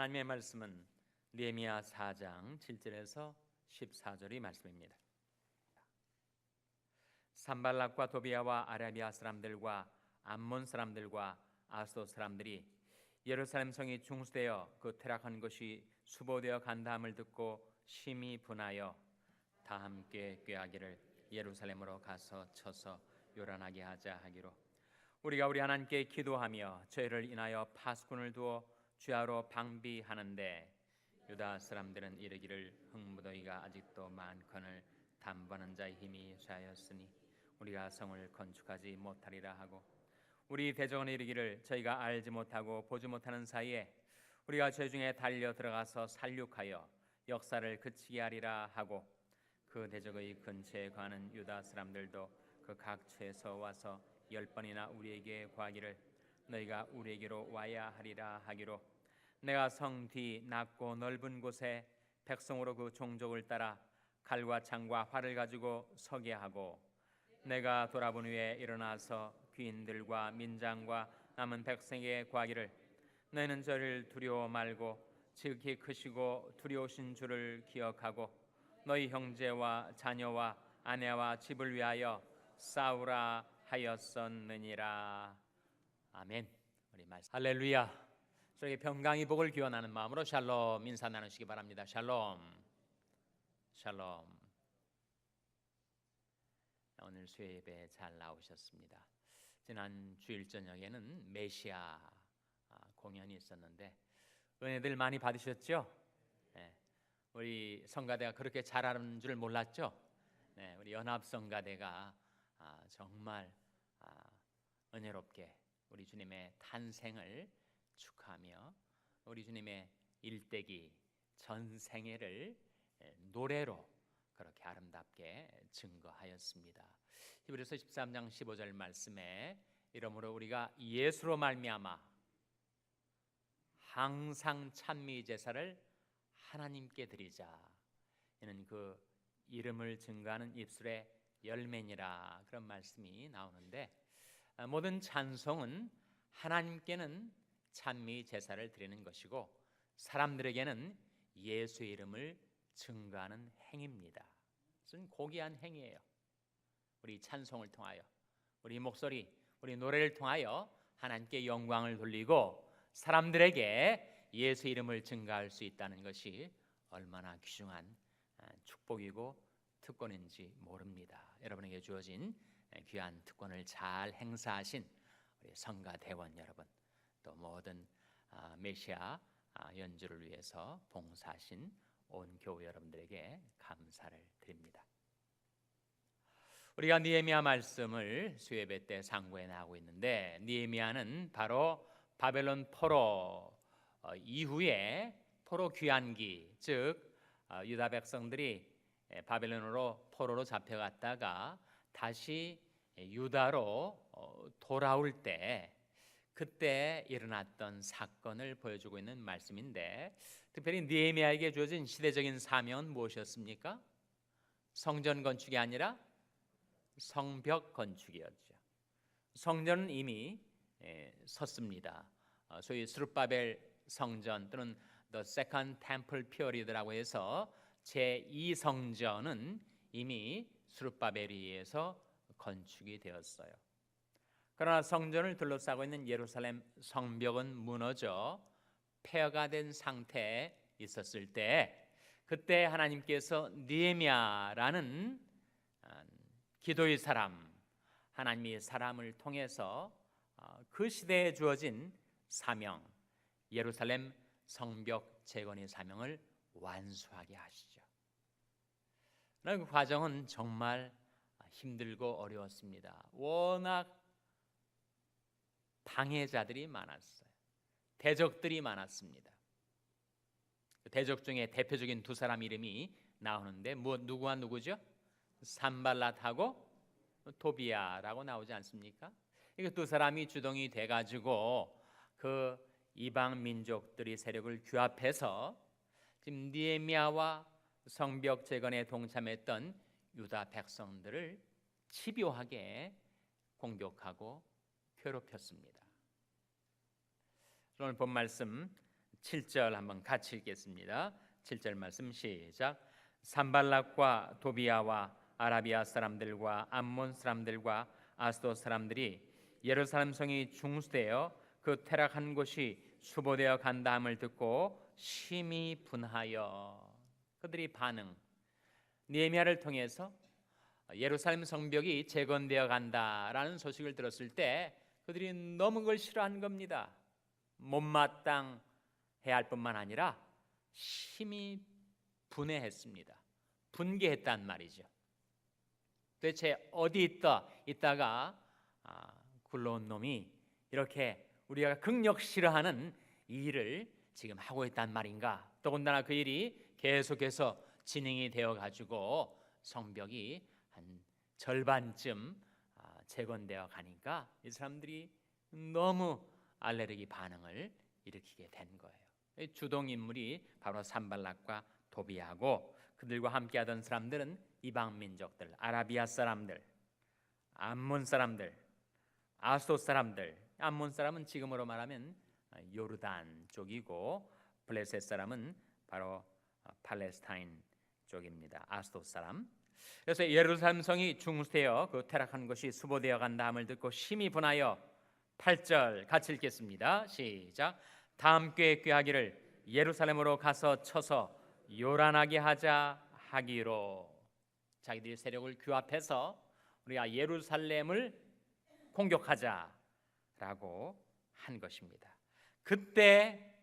하나님의 말씀은 느헤미야 4장 7절에서 14절의 말씀입니다. 산발락과 도비아와 아라비아 사람들과 암몬 사람들과 아스돗 사람들이 예루살렘 성이 중수되어 그 퇴락한 것이 수보되어 간다함을 듣고 심히 분하여 다 함께 꾀하기를 예루살렘으로 가서 쳐서 요란하게 하자 하기로, 우리가 우리 하나님께 기도하며 저희를 인하여 파수꾼을 두어 주야로 방비하는데 유다 사람들은 이르기를 흙무더기가 아직도 많거늘 담보하는 자의 힘이 쇠하였으니 우리가 성을 건축하지 못하리라 하고, 우리 대적은 이르기를 저희가 알지 못하고 보지 못하는 사이에 우리가 죄 중에 달려 들어가서 살육하여 역사를 그치게 하리라 하고, 그 대적의 근처에 거하는 유다 사람들도 그 각처에서 와서 10번이나 우리에게 구하기를 너희가 우리에게로 와야 하리라 하기로, 내가 성 뒤 낮고 넓은 곳에 백성으로 그 종족을 따라 칼과 창과 활을 가지고 서게 하고, 내가 돌아본 후에 일어나서 귀인들과 민장과 남은 백성에게 구하기를 너희는 저를 두려워 말고 지극히 크시고 두려우신 주를 기억하고 너희 형제와 자녀와 아내와 집을 위하여 싸우라 하였었느니라. 아멘. 우리 말씀 할렐루야. 저에게 평강의 복을 기원하는 마음으로 샬롬 인사 나누시기 바랍니다. 샬롬. 샬롬. 오늘 수요 예배 잘 나오셨습니다. 지난 주일 저녁에는 메시아 공연이 있었는데 은혜들 많이 받으셨죠? 네. 우리 성가대가 그렇게 잘하는 줄 몰랐죠? 네, 우리 연합성가대가 정말 은혜롭게 우리 주님의 탄생을 축하하며 우리 주님의 일대기 전생애를 노래로 그렇게 아름답게 증거하였습니다. 히브리서 13장 15절 말씀에 이러므로 우리가 예수로 말미암아 항상 찬미 제사를 하나님께 드리자. 이는 그 이름을 증거하는 입술의 열매니라, 그런 말씀이 나오는데, 모든 찬송은 하나님께는 찬미 제사를 드리는 것이고 사람들에게는 예수의 이름을 증거하는 행위입니다. 무슨 고귀한 행위예요. 우리 찬송을 통하여, 우리 목소리, 우리 노래를 통하여 하나님께 영광을 돌리고 사람들에게 예수 이름을 증거할 수 있다는 것이 얼마나 귀중한 축복이고 특권인지 모릅니다. 여러분에게 주어진 귀한 특권을 잘 행사하신 우리 성가 대원 여러분, 또 모든 메시아 연주를 위해서 봉사하신 온 교회 여러분들에게 감사를 드립니다. 우리가 느헤미야 말씀을 수요예배 때 상고해 나가고 있는데, 느헤미야는 바로 바벨론 포로 이후에 포로 귀환기, 즉 유다 백성들이 바벨론으로 포로로 잡혀갔다가 다시 유다로 돌아올 때 그때 일어났던 사건을 보여주고 있는 말씀인데, 특별히 느헤미야에게 주어진 시대적인 사명은 무엇이었습니까? 성전 건축이 아니라 성벽 건축이었죠. 성전은 이미 섰습니다. 소위 스룹바벨 성전 또는 The Second Temple Period라고 해서 제2성전은 이미 스룹바벨에 의해서 건축이 되었어요. 그러나 성전을 둘러싸고 있는 예루살렘 성벽은 무너져 폐허가 된 상태에 있었을 때, 그때 하나님께서 느헤미야라는 기도의 사람, 하나님이 사람을 통해서 그 시대에 주어진 사명, 예루살렘 성벽 재건의 사명을 완수하게 하시죠. 그 과정은 정말 힘들고 어려웠습니다. 워낙 방해자들이 많았어요. 대적들이 많았습니다. 대적 중에 대표적인 두 사람 이름이 나오는데 누구와 누구죠? 산발랏하고 도비아라고 나오지 않습니까? 이 두 사람이 주동이 돼가지고 그 이방 민족들이 세력을 규합해서 지금 느헤미야와 성벽 재건에 동참했던 유다 백성들을 집요하게 공격하고 괴롭혔습니다. 오늘 본 말씀 7절 한번 같이 읽겠습니다. 7절 말씀 시작. 산발락과 도비아와 아라비아 사람들과 암몬 사람들과 아스돗 사람들이 예루살렘 성이 중수되어 그 퇴락한 곳이 수보되어 간다 함을 듣고 심히 분하여. 그들이 반응, 느헤미야를 통해서 예루살렘 성벽이 재건되어 간다라는 소식을 들었을 때 그들이 너무 그걸 싫어한 겁니다. 못마땅해야 할 뿐만 아니라 심히 분해했습니다. 분개했단 말이죠. 도대체 어디 있다가 굴러온 놈이 이렇게 우리가 극력 싫어하는 이 일을 지금 하고 있단 말인가. 더군다나 그 일이 계속해서 진행이 되어 가지고 성벽이 한 절반쯤 재건되어 가니까 이 사람들이 너무 알레르기 반응을 일으키게 된 거예요. 주동 인물이 바로 산발락과 도비아고 그들과 함께하던 사람들은 이방 민족들, 아라비아 사람들, 암몬 사람들, 아스돗 사람들. 암몬 사람은 지금으로 말하면 요르단 쪽이고 블레셋 사람은 바로 팔레스타인 쪽입니다. 아스돗 사람. 그래서 예루살렘 성이 중수되어 그 퇴락한 것이 수보되어 간다 함을 듣고 심히 분하여. 8절 같이 읽겠습니다. 시작. 다음 꾀에 꾀하기를 예루살렘으로 가서 쳐서 요란하게 하자 하기로. 자기들이 세력을 규합해서 우리가 예루살렘을 공격하자라고 한 것입니다. 그때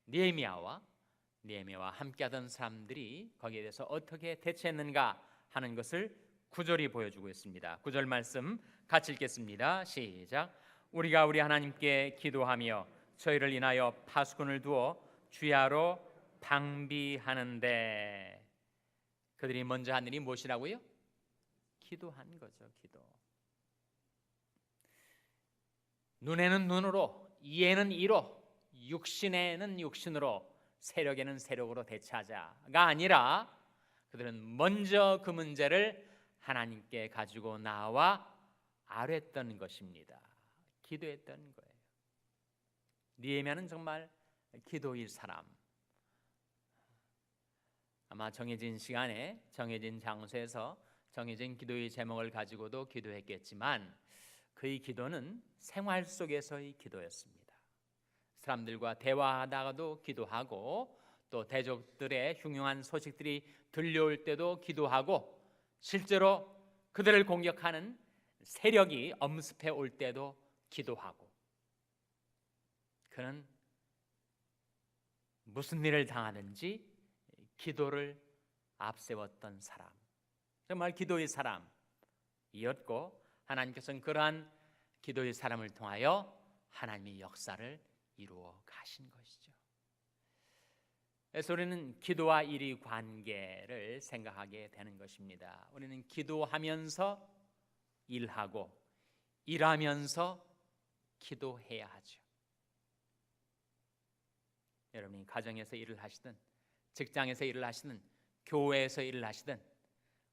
느헤미야와 함께하던 사람들이 거기에 대해서 어떻게 대처했는가 하는 것을 9절이 보여주고 있습니다. 9절 말씀 같이 읽겠습니다. 시작. 우리가 우리 하나님께 기도하며 저희를 인하여 파수꾼을 두어 주야로 방비하는데. 그들이 먼저 한 일이 무엇이라고요? 기도한 거죠. 기도. 눈에는 눈으로, 이에는 이로, 육신에는 육신으로, 세력에는 세력으로 대처하자가 아니라 그들은 먼저 그 문제를 하나님께 가지고 나와 아뢰었던 것입니다. 기도했던 거예요. 느헤미야는 정말 기도의 사람. 아마 정해진 시간에 정해진 장소에서 정해진 기도의 제목을 가지고도 기도했겠지만 그의 기도는 생활 속에서의 기도였습니다. 사람들과 대화하다가도 기도하고 또 대적들의 흉흉한 소식들이 들려올 때도 기도하고 실제로 그들을 공격하는 세력이 엄습해 올 때도 기도하고. 그는 무슨 일을 당하든지 기도를 앞세웠던 사람, 정말 기도의 사람이었고 하나님께서는 그러한 기도의 사람을 통하여 하나님의 역사를 이루어 가신 것이죠. 그래서 우리는 기도와 일의 관계를 생각하게 되는 것입니다. 우리는 기도하면서 일하고 일하면서 기도해야 하죠. 여러분이 가정에서 일을 하시든 직장에서 일을 하시든 교회에서 일을 하시든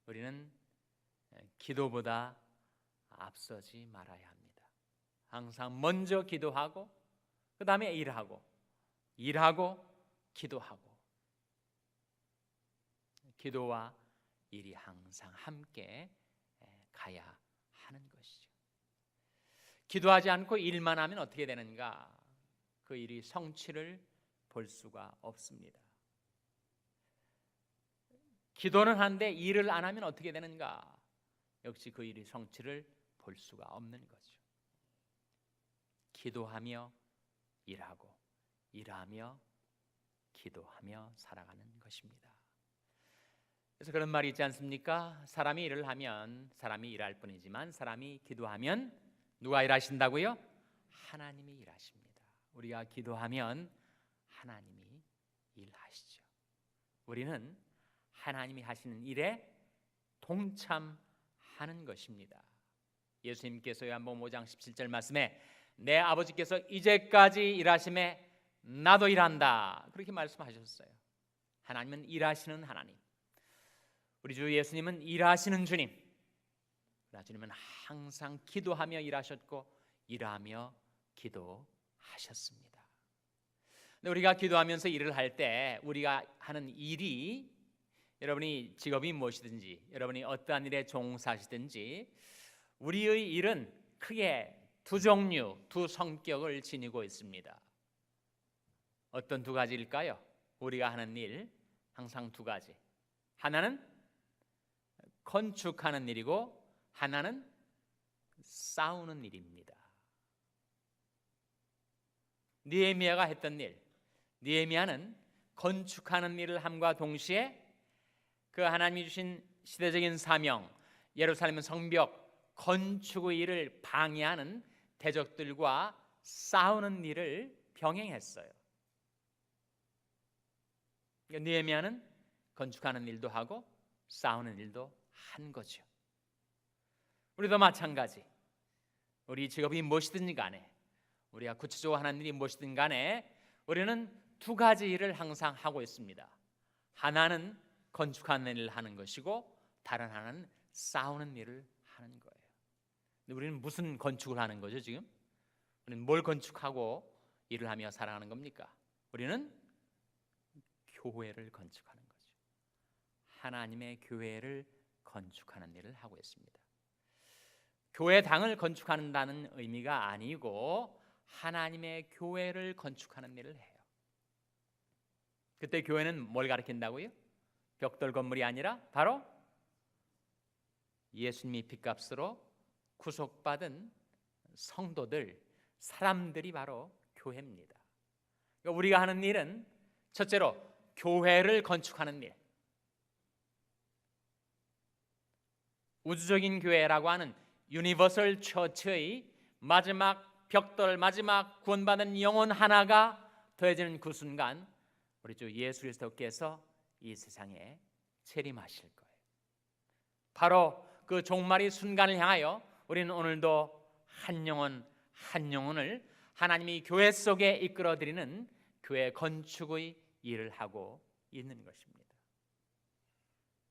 우리는 기도보다 앞서지 말아야 합니다. 항상 먼저 기도하고 그 다음에 일하고 기도하고. 기도와 일이 항상 함께 가야 하는 것이죠. 기도하지 않고 일만 하면 어떻게 되는가? 그 일이 성취를 볼 수가 없습니다. 기도는 하는데 일을 안 하면 어떻게 되는가? 역시 그 일이 성취를 볼 수가 없는 거죠. 기도하며 일하고 일하며 기도하며 살아가는 것입니다. 그래서 그런 말이 있지 않습니까? 사람이 일을 하면 사람이 일할 뿐이지만 사람이 기도하면 누가 일하신다고요? 하나님이 일하십니다. 우리가 기도하면 하나님이 일하시죠. 우리는 하나님이 하시는 일에 동참하는 것입니다. 예수님께서 요한복음 5장 17절 말씀에 내 아버지께서 이제까지 일하심에 나도 일한다 그렇게 말씀하셨어요. 하나님은 일하시는 하나님. 우리 주 예수님은 일하시는 주님. 주님은 항상 기도하며 일하셨고 일하며 기도하셨습니다. 근데 우리가 기도하면서 일을 할 때 우리가 하는 일이, 여러분이 직업이 무엇이든지, 여러분이 어떠한 일에 종사하시든지, 우리의 일은 크게 두 종류, 두 성격을 지니고 있습니다. 어떤 두 가지일까요? 우리가 하는 일 항상 두 가지. 하나는 건축하는 일이고 하나는 싸우는 일입니다. 느헤미야가 했던 일, 느헤미야는 건축하는 일을 함과 동시에 그 하나님이 주신 시대적인 사명, 예루살렘 성벽 건축의 일을 방해하는 대적들과 싸우는 일을 병행했어요. 느헤미야는 건축하는 일도 하고 싸우는 일도 한 거죠. 우리도 마찬가지. 우리 직업이 무엇이든지 간에, 우리가 구체적으로 하는 일이 무엇이든 간에 우리는 두 가지 일을 항상 하고 있습니다. 하나는 건축하는 일을 하는 것이고 다른 하나는 싸우는 일을 하는 거예요. 근데 우리는 무슨 건축을 하는 거죠 지금? 우리는 뭘 건축하고 일을 하며 살아가는 겁니까? 우리는 교회를 건축하는 거죠. 하나님의 교회를 건축하는 일을 하고 있습니다. 교회 당을 건축한다는 의미가 아니고 하나님의 교회를 건축하는 일을 해요. 그때 교회는 뭘 가리킨다고요? 벽돌 건물이 아니라 바로 예수님이 핏값으로 구속받은 성도들, 사람들이 바로 교회입니다. 그러니까 우리가 하는 일은 첫째로 교회를 건축하는 일, 우주적인 교회라고 하는 유니버설 처치의 마지막 벽돌, 마지막 구원받은 영혼 하나가 더해지는 그 순간 우리 주 예수 그리스도께서 이 세상에 재림하실 거예요. 바로 그 종말의 순간을 향하여 우리는 오늘도 한 영혼 한 영혼을 하나님이 교회 속에 이끌어들이는 교회 건축의 일을 하고 있는 것입니다.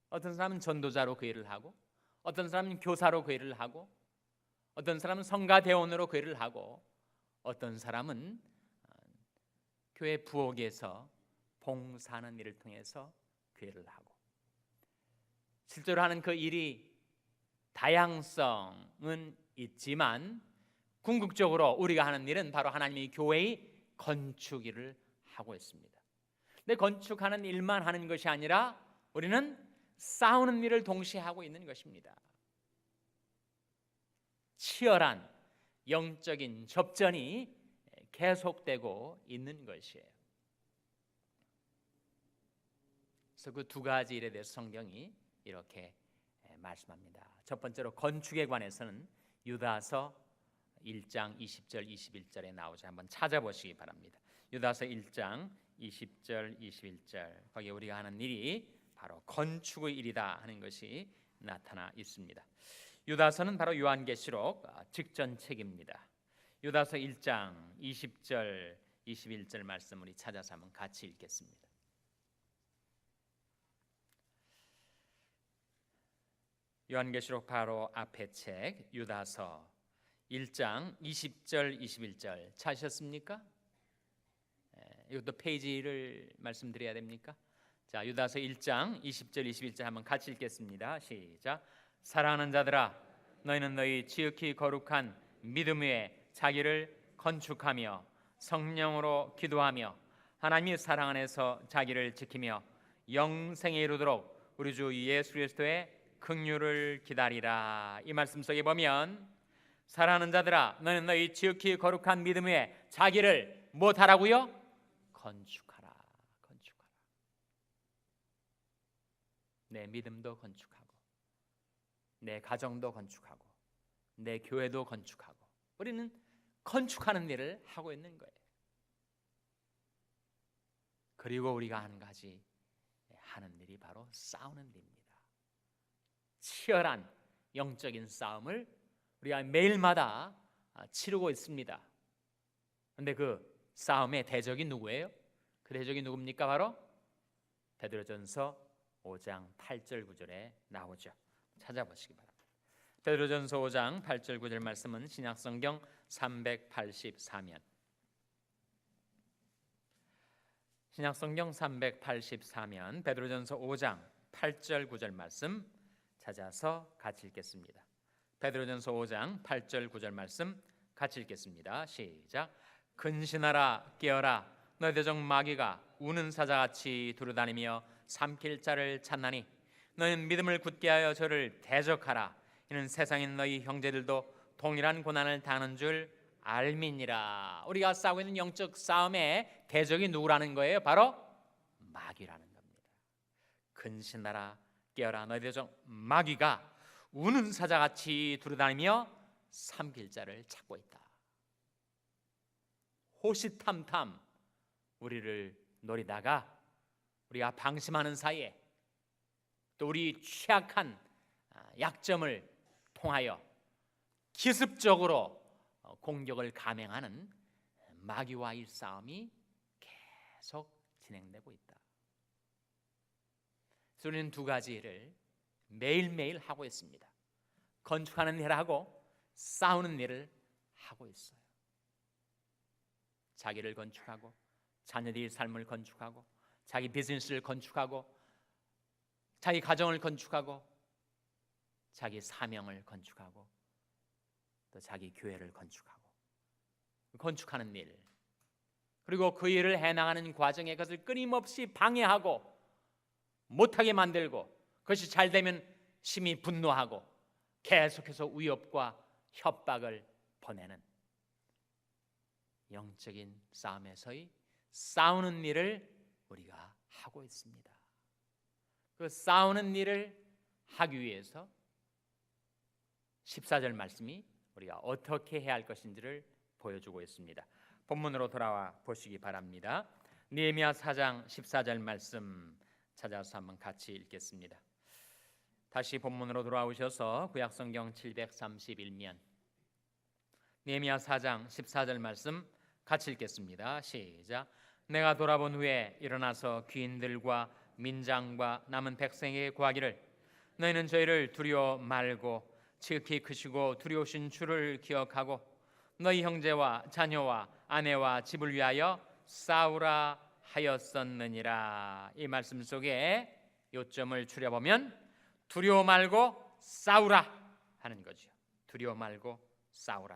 어떤 사람은 전도자로 그 일을 하고, 어떤 사람은 교사로 그 일을 하고, 어떤 사람은 성가대원으로 그 일을 하고, 어떤 사람은 교회 부엌에서 봉사하는 일을 통해서 그 일을 하고, 실제로 하는 그 일이 다양성은 있지만 궁극적으로 우리가 하는 일은 바로 하나님의 교회의 건축 일을 하고 있습니다. 근데 건축하는 일만 하는 것이 아니라 우리는 싸우는 일을 동시에 하고 있는 것입니다. 치열한 영적인 접전이 계속되고 있는 것이에요. 그래서 그 두 가지 일에 대해서 성경이 이렇게 말씀합니다. 첫 번째로 건축에 관해서는 유다서 1장 20절 21절에 나오죠. 한번 찾아보시기 바랍니다. 유다서 1장 20절 21절, 거기에 우리가 하는 일이 바로 건축의 일이다 하는 것이 나타나 있습니다. 유다서는 바로 요한계시록 직전 책입니다. 유다서 1장 20절 21절 말씀 우리 찾아서 한번 같이 읽겠습니다. 요한계시록 바로 앞에 책 유다서 1장 20절 21절 찾으셨습니까? 이것도 페이지를 말씀드려야 됩니까? 자, 유다서 1장 20절 21절 한번 같이 읽겠습니다. 시작. 사랑하는 자들아, 너희는 너희 지극히 거룩한 믿음 위에 자기를 건축하며 성령으로 기도하며 하나님의 사랑 안에서 자기를 지키며 영생에 이르도록 우리 주 예수 그리스도의 긍휼을 기다리라. 이 말씀 속에 보면 사랑하는 자들아, 너희는 너희 지극히 거룩한 믿음 위에 자기를 무엇하라고요? 건축하라. 건축하라. 내 믿음도 건축하고, 내 가정도 건축하고, 내 교회도 건축하고, 우리는 건축하는 일을 하고 있는 거예요. 그리고 우리가 한 가지 하는 일이 바로 싸우는 일입니다. 치열한 영적인 싸움을 우리가 매일마다 치르고 있습니다. 그런데 그 싸움의 대적이 누구예요? 그 대적이 누굽니까? 바로 베드로전서 5장 8절 9절에 나오죠. 찾아보시기 바랍니다. 베드로전서 5장 8절 9절 말씀은 신약성경 384면 신약성경 384면 베드로전서 5장 8절 9절 말씀 찾아서 같이 읽겠습니다. 베드로전서 5장 8절 9절 말씀 같이 읽겠습니다. 시작. 근신하라 깨어라 너희 대적 마귀가 우는 사자같이 두루다니며 삼킬 자를 찾나니 너희는 믿음을 굳게 하여 저를 대적하라. 이는 세상인 너희 형제들도 동일한 고난을 당하는 줄 알미니라. 우리가 싸우고 있는 영적 싸움의 대적이 누구라는 거예요? 바로 마귀라는 겁니다. 근신하라 깨어라 너희 대적 마귀가 우는 사자같이 두루다니며 삼킬 자를 찾고 있다. 호시탐탐 우리를 노리다가 우리가 방심하는 사이에 또 우리 취약한 약점을 통하여 기습적으로 공격을 감행하는 마귀와의 싸움이 계속 진행되고 있다. 그래서 우리는 두 가지를 매일매일 하고 있습니다. 건축하는 일을 하고 싸우는 일을 하고 있어요. 자기를 건축하고 자녀들의 삶을 건축하고 자기 비즈니스를 건축하고 자기 가정을 건축하고 자기 사명을 건축하고 또 자기 교회를 건축하고 건축하는 일, 그리고 그 일을 해나가는 과정에 그것을 끊임없이 방해하고 못하게 만들고 그것이 잘 되면 심히 분노하고 계속해서 위협과 협박을 보내는 영적인 싸움에서의 싸우는 일을 우리가 하고 있습니다. 그 싸우는 일을 하기 위해서 14절 말씀이 우리가 어떻게 해야 할 것인지를 보여주고 있습니다. 본문으로 돌아와 보시기 바랍니다. 느헤미야 4장 14절 말씀 찾아서 한번 같이 읽겠습니다. 다시 본문으로 돌아오셔서 구약성경 731면 느헤미야 4장 14절 말씀 같이 읽겠습니다. 시작. 내가 돌아본 후에 일어나서 귀인들과 민장과 남은 백성에게 구하기를 너희는 저희를 두려워 말고 지극히 크시고 두려우신 주를 기억하고 너희 형제와 자녀와 아내와 집을 위하여 싸우라 하였었느니라. 이 말씀 속에 요점을 추려보면 두려워 말고 싸우라 하는 거죠. 두려워 말고 싸우라.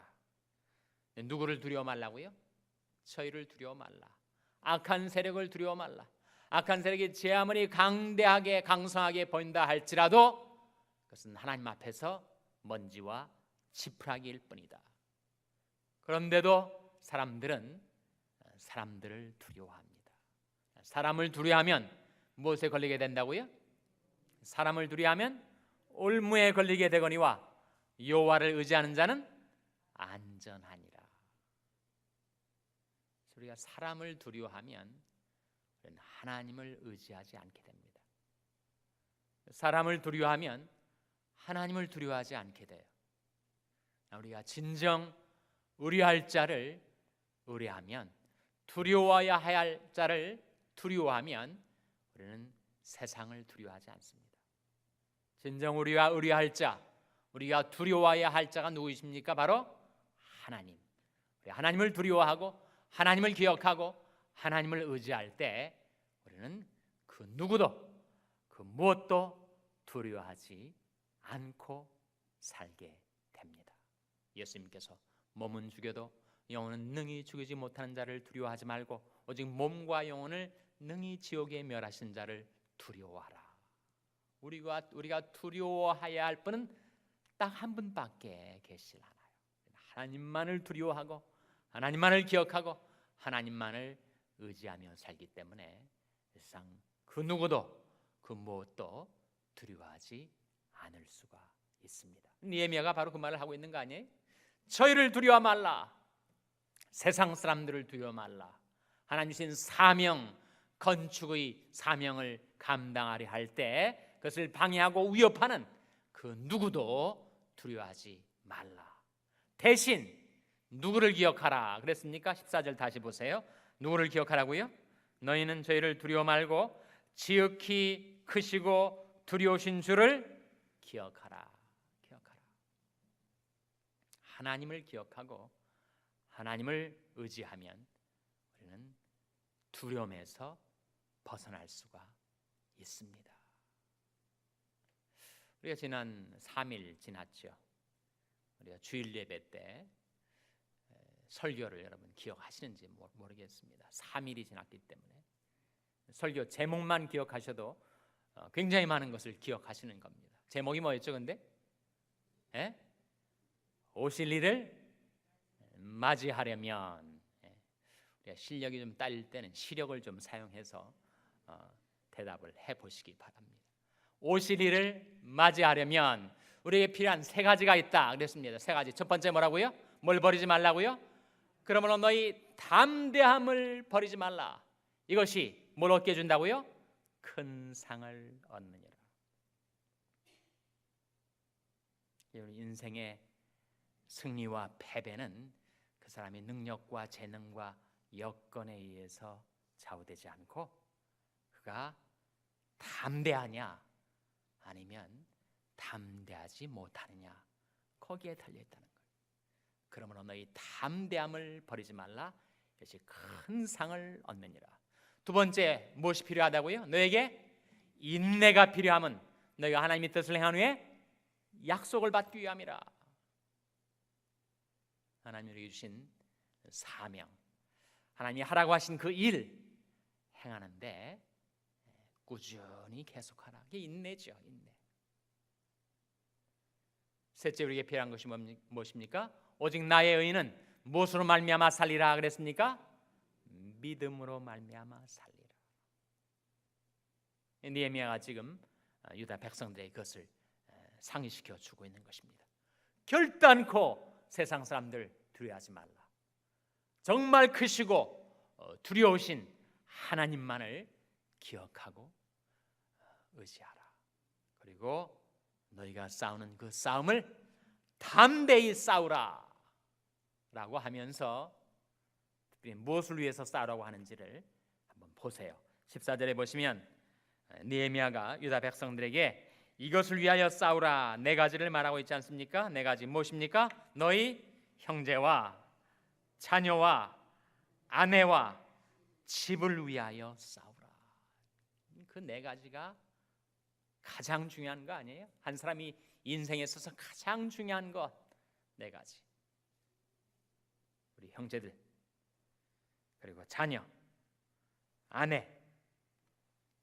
누구를 두려워 말라고요? 저희를 두려워 말라. 악한 세력을 두려워 말라. 악한 세력이 제 아무리 강대하게 강성하게 보인다 할지라도 그것은 하나님 앞에서 먼지와 지푸라기일 뿐이다. 그런데도 사람들은 사람들을 두려워합니다. 사람을 두려워하면 무엇에 걸리게 된다고요? 사람을 두려워하면 올무에 걸리게 되거니와 여호와를 의지하는 자는 안전하니라. 우리가 사람을 두려워하면 하나님을 의지하지 않게 됩니다. 사람을 두려워하면 하나님을 두려워하지 않게 돼요. 우리가 진정 의뢰할 자를 의뢰하면, 두려워해야 할 자를 두려워하면 우리는 세상을 두려워하지 않습니다. 진정 우리가 의뢰할 자, 우리가 두려워해야 할 자가 누구이십니까? 바로 하나님. 우리 하나님을 두려워하고 하나님을 기억하고 하나님을 의지할 때 우리는 그 누구도 그 무엇도 두려워하지 않고 살게 됩니다. 예수님께서 몸은 죽여도 영혼은 능히 죽이지 못하는 자를 두려워하지 말고 오직 몸과 영혼을 능히 지옥에 멸하신 자를 두려워하라. 우리가 두려워해야 할 분은 딱 한 분밖에 계시질 않아요. 하나님만을 두려워하고 하나님만을 기억하고 하나님만을 의지하며 살기 때문에 세상 그 누구도 그 무엇도 두려워하지 않을 수가 있습니다. 느헤미야가 바로 그 말을 하고 있는 거 아니에요? 저희를 두려워 말라. 세상 사람들을 두려워 말라. 하나님 주신 사명, 건축의 사명을 감당하려 할 때 그것을 방해하고 위협하는 그 누구도 두려워하지 말라. 대신 누구를 기억하라 그랬습니까? 14절 다시 보세요. 누구를 기억하라고요? 너희는 저희를 두려워 말고 지극히 크시고 두려우신 주를 기억하라. 하나님을 기억하고 하나님을 의지하면 우리는 두려움에서 벗어날 수가 있습니다. 우리가 지난 3일 지났죠. 우리가 주일 예배 때 설교를 여러분 기억하시는지 모르겠습니다. 3일이 지났기 때문에 설교 제목만 기억하셔도 굉장히 많은 것을 기억하시는 겁니다. 제목이 뭐였죠? 근데 오실 일을 맞이하려면, 우리가 실력이 좀 딸릴 때는 시력을 좀 사용해서 대답을 해보시기 바랍니다. 오실 일을 맞이하려면 우리에게 필요한 세 가지가 있다 그랬습니다. 세 가지. 첫 번째 뭐라고요? 뭘 버리지 말라고요? 그러므로 너희 담대함을 버리지 말라. 이것이 뭘 얻게 해준다고요? 큰 상을 얻느니라. 인생의 승리와 패배는 그 사람의 능력과 재능과 여건에 의해서 좌우되지 않고 그가 담대하냐 아니면 담대하지 못하느냐 거기에 달려있다는 거예요. 그러므로 너희 담대함을 버리지 말라. 이것이 큰 상을 얻느니라. 두 번째 무엇이 필요하다고요? 너에게 인내가 필요함은 너희가 하나님의 뜻을 행한 후에 약속을 받기 위함이라. 하나님이 우리에게 주신 사명, 하나님이 하라고 하신 그 일 행하는데 꾸준히 계속하라. 이게 인내죠. 인내. 셋째 우리에게 필요한 것이 무엇입니까? 오직 나의 의인은 무엇으로 말미암아 살리라 그랬습니까? 믿음으로 말미암아 살리라. 느헤미야가 지금 유다 백성들에게 그것을 상기시켜 주고 있는 것입니다. 결단코 세상 사람들 두려워하지 말라. 정말 크시고 두려우신 하나님만을 기억하고 의지하라. 그리고 너희가 싸우는 그 싸움을 담대히 싸우라 라고 하면서 특별히 무엇을 위해서 싸우라고 하는지를 한번 보세요. 14절에 보시면 느헤미야가 유다 백성들에게 이것을 위하여 싸우라 네 가지를 말하고 있지 않습니까? 네 가지 무엇입니까? 너희 형제와 자녀와 아내와 집을 위하여 싸우라. 그 네 가지가 가장 중요한 거 아니에요? 한 사람이 인생에 있어서 가장 중요한 것 네 가지. 우리 형제들, 그리고 자녀, 아내,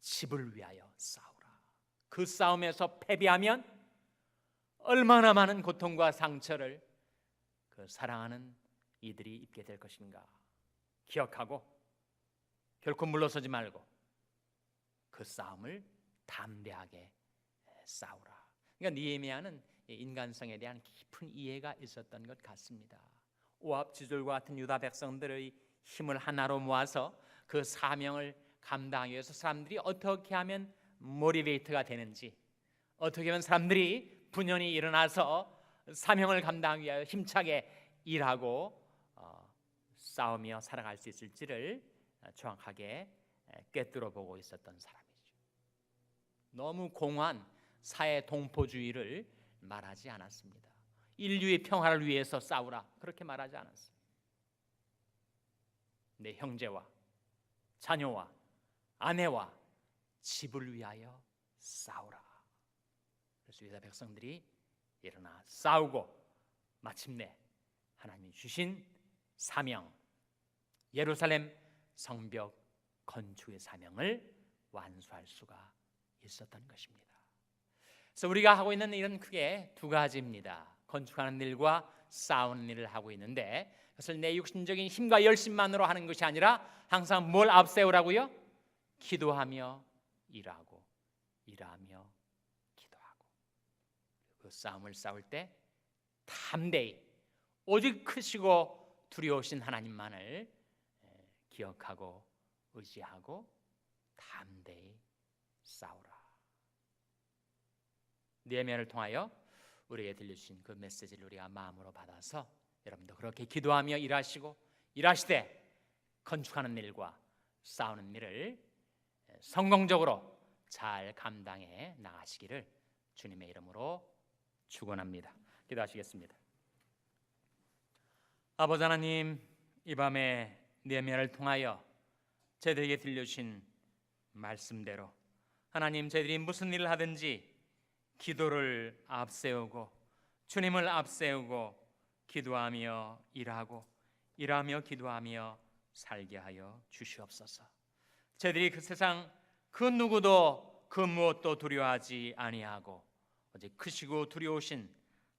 집을 위하여 싸우라. 그 싸움에서 패배하면 얼마나 많은 고통과 상처를 그 사랑하는 이들이 입게 될 것인가 기억하고 결코 물러서지 말고 그 싸움을 담대하게 싸우라. 그러니까 느헤미야는 인간성에 대한 깊은 이해가 있었던 것 같습니다. 오합지졸과 같은 유다 백성들의 힘을 하나로 모아서 그 사명을 감당하기 위해서 사람들이 어떻게 하면 모티베이트가 되는지, 어떻게 하면 사람들이 분연히 일어나서 사명을 감당하기 위하여 힘차게 일하고 싸우며 살아갈 수 있을지를 정확하게 꿰뚫어 보고 있었던 사람이죠. 너무 공허한 사회 동포주의를 말하지 않았습니다. 인류의 평화를 위해서 싸우라 그렇게 말하지 않았어요. 내 형제와 자녀와 아내와 집을 위하여 싸우라. 그래서 유다 백성들이 일어나 싸우고 마침내 하나님이 주신 사명, 예루살렘 성벽 건축의 사명을 완수할 수가 있었던 것입니다. 그래서 우리가 하고 있는 일은 크게 두 가지입니다. 건축하는 일과 싸우는 일을 하고 있는데 그것을 내 육신적인 힘과 열심만으로 하는 것이 아니라 항상 뭘 앞세우라고요? 기도하며 일하고 일하며 기도하고 그 싸움을 싸울 때 담대히 오직 크시고 두려우신 하나님만을 기억하고 의지하고 담대히 싸우라. 느헤미야를 통하여 우리에게 들려주신 그 메시지를 우리가 마음으로 받아서 여러분도 그렇게 기도하며 일하시고 일하시되 건축하는 일과 싸우는 일을 성공적으로 잘 감당해 나가시기를 주님의 이름으로 축원합니다. 기도하시겠습니다. 아버지 하나님, 이 밤에 느헤미야를 통하여 저희들에게 들려주신 말씀대로 하나님, 저희들이 무슨 일을 하든지 기도를 앞세우고 주님을 앞세우고 기도하며 일하며 기도하며 살게 하여 주시옵소서. 저희들이 그 세상 그 누구도 그 무엇도 두려워하지 아니하고 오직 크시고 두려우신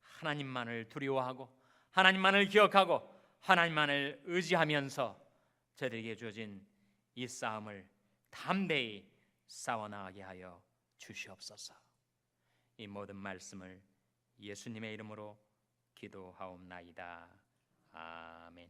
하나님만을 두려워하고 하나님만을 기억하고 하나님만을 의지하면서 저희들에게 주어진 이 싸움을 담대히 싸워나가게 하여 주시옵소서. 이 모든 말씀을 예수님의 이름으로 기도하옵나이다. 아멘.